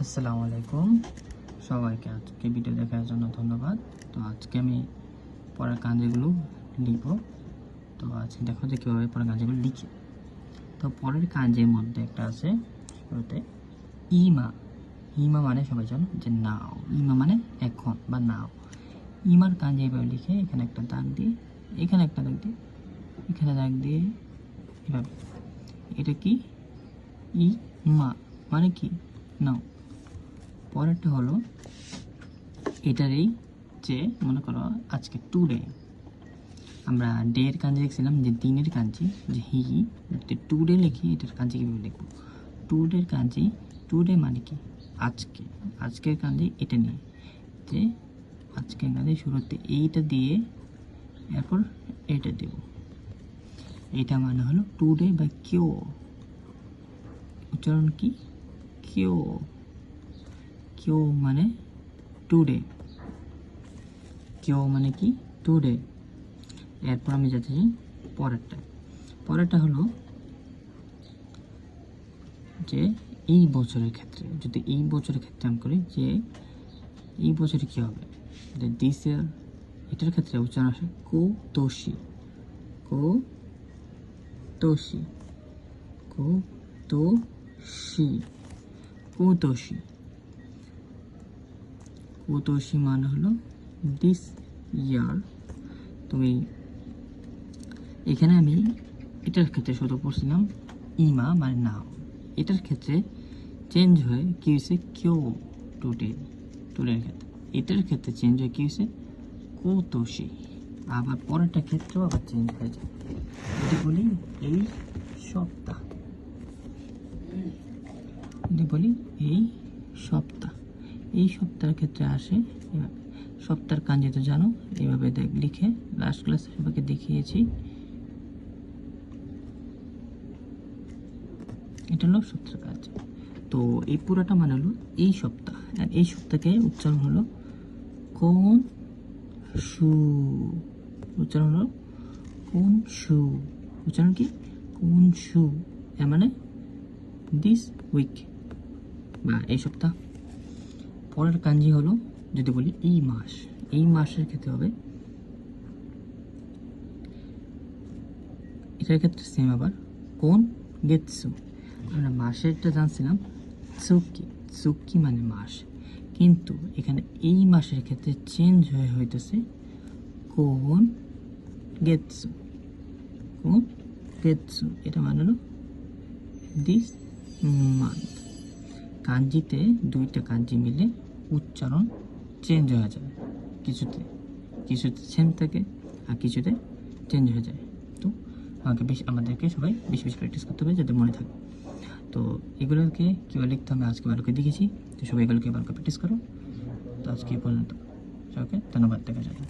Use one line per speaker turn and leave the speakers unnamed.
আসসালামু আলাইকুম সবাইকে। আজকে ভিডিও দেখার জন্য ধন্যবাদ। তো আজকে আমি পড়ার কাজগুলো লিখব। তো আজকে দেখো যে কীভাবে পড়ার কাজগুলো লিখি। তো পরের কাজের মধ্যে একটা আছে শুরুতে ইমা। ইমা মানে সবাই জানো যে নাও। ইমা মানে এখন বা নাও। ইমার কাজ এইভাবে লিখে এখানে একটা দাগ দিয়ে, এখানে একটা দাগ দিয়ে, এখানে দাগ দিয়ে এভাবে। এটা কি ইমা মানে কি নাও। পরেরটা হলো এটারই যে মনে করো আজকে টুডে, আমরা ডে এর কাঞ্জি লিখছিলাম যে দিনের কাঞ্জি, যে হি টুডে লিখি এটার কাঞ্জি কীভাবে লিখবো। টুডের কাঞ্জি, টুডে মানে কি আজকে, আজকের কাঞ্জি এটা নিয়ে যে আজকের কাঞ্জি শুরুতে এইটা দিয়ে এরপর এটা দেব। এটা মানে হলো টুডে বা কিও, উচ্চারণ কি কিও। কিও মানে টুডে, কিও মানে কি টুডে। এরপর আমি যাচ্ছি পরেরটা হলো যে এই বছরের ক্ষেত্রে, যদি এই বছরের ক্ষেত্রে আমি করি যে এই বছরে কী হবে, দিস ইয়ার, এটার ক্ষেত্রে উচ্চারণ আসে কো তোষি, কো তোষি, কো তোষি, কো তোষি। কোতোশি মানে হলো দিস ইয়ার। তুমি এখানে আমি এটার ক্ষেত্রে শুধু পড়ছিলাম ইমা মানে নাও, এটার ক্ষেত্রে চেঞ্জ হয়ে কী হয়েছে কিও, টুডে, টুডের ক্ষেত্রে। এটার ক্ষেত্রে চেঞ্জ হয়ে কী হয়েছে কোতোশি। আবার পরেরটা ক্ষেত্রেও আবার চেঞ্জ হয়ে যায়। যদি বলি এই সপ্তাহ, যদি বলি এই সপ্তাহ, এই সপ্তাহের ক্ষেত্রে আসে সপ্তাহের কাঞ্জি তো জানো, এইভাবে লিখে লাস্ট ক্লাসে সবাইকে দেখিয়েছি। এটা হলো সপ্তাহের কাজ। তো এই পুরোটা মানে হলো এই সপ্তাহ, আর এই সপ্তাহকে উচ্চারণ হলো কোন শু, উচ্চারণ হলো কোন শু, উচ্চারণ কি কোন শু, এর মানে দিস উইক বা এই সপ্তাহ। পরের কাঞ্জি হলো যদি বলি এই মাস, এই মাসের ক্ষেত্রে হবে এটার ক্ষেত্রে সেম আবার কোন গেতসু। আমরা মাসেরটা জানছিলাম সুকি, সুকি মানে মাস, কিন্তু এখানে এই মাসের ক্ষেত্রে চেঞ্জ হয়ে হইতেছে কোন গেতসু, কোন গেতসু। এটা মানে হলো দিস মান্থ। কাঞ্জিতে দুইটা কাঞ্জি মিলে উচ্চারণ চেঞ্জ হয়ে যায়, কিছুতে সেম থাকে আর কিছুতে চেঞ্জ হয়ে যায়। তো আমাদেরকে সবাই বেশি বেশি প্র্যাকটিস করতে হবে যাতে মনে থাকে। তো এগুলোকে কীভাবে লিখতে হবে আজকে ভালো করে দেখেছি। তো সবাই এগুলোকে ভালো করে প্র্যাকটিস করো। তো আজকে এই পর্যন্ত, সবাইকে ধন্যবাদ, দেখা যাবে।